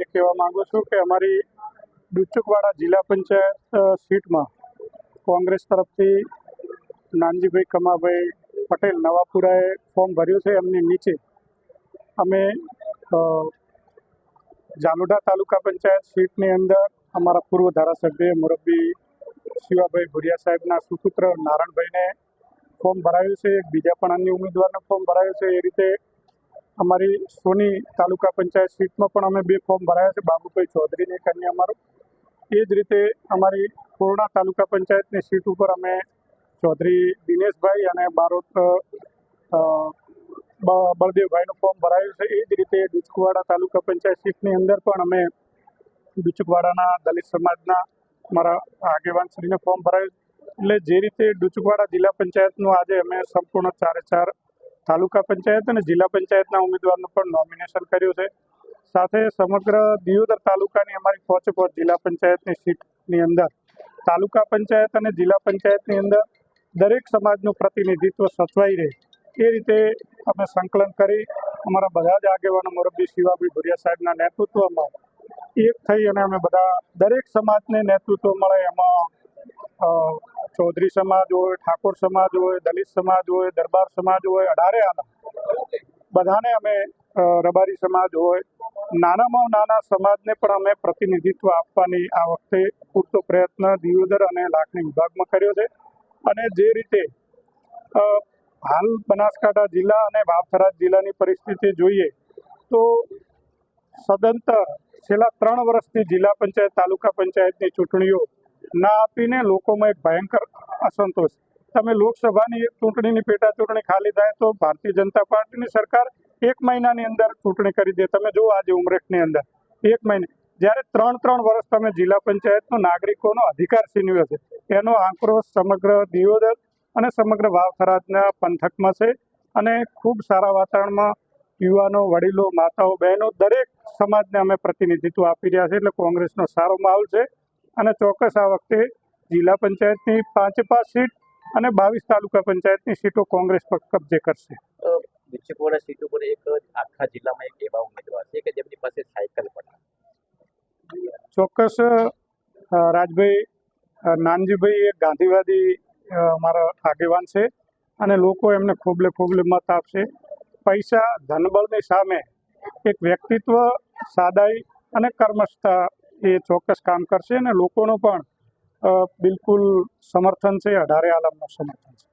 એ કહેવા માંગુ છું કે અમારી ડુચુકવાડા જિલ્લા પંચાયત સીટમાં કોંગ્રેસ તરફથી નાનજીભાઈ કમાભાઈ પટેલ નવાપુરાએ ફોર્મ ભર્યું છે. એમની નીચે અમે જાલોડા તાલુકા પંચાયત સીટની અંદર અમારા પૂર્વ ધારાસભ્ય મુરબ્બી શિવાભાઈ ભુરિયા સાહેબના સુપુત્ર નારાયણભાઈને ફોર્મ ભરાયું છે. બીજા પણ અન્ય ઉમેદવારને ફોર્મ ભરાયું છે. એ રીતે અમારી સોની તાલુકા પંચાયત સીટમાં પણ અમે 2 ફોર્મ ભરાયા છે, બાબુભાઈ ચૌધરીને કન્યા અમારું. એ જ રીતે અમારી કોરડા તાલુકા પંચાયતની સીટ ઉપર અમે ચૌધરી દિનેશભાઈ અને બારોટ બળદેવભાઈનું ફોર્મ ભરાયું છે. એ જ રીતે ડુચકવાડા તાલુકા પંચાયત સીટની અંદર પણ અમે ડુચકવાડાના દલિત સમાજના મારા આગેવાનશ્રીને ફોર્મ ભરાયું. એટલે જે રીતે ડુચકવાડા જિલ્લા પંચાયતનું આજે અમે સંપૂર્ણ 4 તાલુકા પંચાયત અને જિલ્લા પંચાયતના ઉમેદવારનું પણ નોમિનેશન કર્યું છે. સાથે સમગ્ર દિયોદર તાલુકાની અમારી 5 જિલ્લા પંચાયતની સીટની અંદર તાલુકા પંચાયત અને જિલ્લા પંચાયતની અંદર દરેક સમાજનું પ્રતિનિધિત્વ સચવાઈ રહે એ રીતે અમે સંકલન કરી અમારા બધા જ આગેવાનો મુરબ્બી શિવાભાઈ ભુરિયા સાહેબના નેતૃત્વમાં એક થઈ અને અમે બધા દરેક સમાજને નેતૃત્વ મળે એમાં ચૌધરી સમાજ હોય, ઠાકોર સમાજ હોય, દલિત સમાજ હોય, દરબાર સમાજ હોય, અઢારે આલમ બધાને અમે રબારી સમાજ હોય, નાનામાં નાના સમાજને પણ અમે પ્રતિનિધિત્વ આપવાની આ વખતે પૂરતો પ્રયત્ન દિયોદર અને લાખણી વિભાગમાં કર્યો છે. અને જે રીતે હાલ બનાસકાંઠા જિલ્લા અને વાવથરા જિલ્લાની પરિસ્થિતિ જોઈએ તો સદંતર છેલ્લા 3 વર્ષથી જિલ્લા પંચાયત તાલુકા પંચાયતની ચૂંટણીઓ ના આપીને લોકોમાં એક ભયંકર અસંતોષ. તમે લોકસભાની ચૂંટણીની પેટા ચૂંટણી ખાલી થાય તો ભારતીય જનતા પાર્ટીની સરકાર 1 મહિનાની અંદર ચૂંટણી કરી દે. તમે જુઓ આજે ઉમરેઠની અંદર 1 મહિને, જ્યારે 3 વર્ષ તમે જિલ્લા પંચાયતનો નાગરિકોનો અધિકાર છીનવ્યો છે. એનો આક્રોશ સમગ્ર દિયોદર અને સમગ્ર વાવથરાના પંથકમાં છે. અને ખૂબ સારા વાતાવરણમાં યુવાનો, વડીલો, માતાઓ, બહેનો દરેક સમાજને અમે પ્રતિનિધિત્વ આપી રહ્યા છે. એટલે કોંગ્રેસનો સારો માહોલ છે અને ચોક્કસ આ વખતે જિલ્લા પંચાયતની 5 સીટ અને 22 તાલુકા પંચાયતની સીટો કોંગ્રેસ કબજે કરશે. ડુચકવાડા સીટ ઉપર આખા જિલ્લામાં એક એવા ઉમેદવાર છે કે જેમની પાસે સાયકલ પણ ચોક્કસ રાજભાઈ નાનજીભાઈ એક ગાંધીવાદી મારા આગેવાન છે અને લોકો એમને ખોબલે મત આપશે. પૈસા ધનબળની સામે એક વ્યક્તિત્વ, સાદાઈ અને કર્મઠતા એ ચોક્કસ કામ કરશે અને લોકોનો પણ બિલકુલ સમર્થન છે, અઢારે આલમનું સમર્થન છે.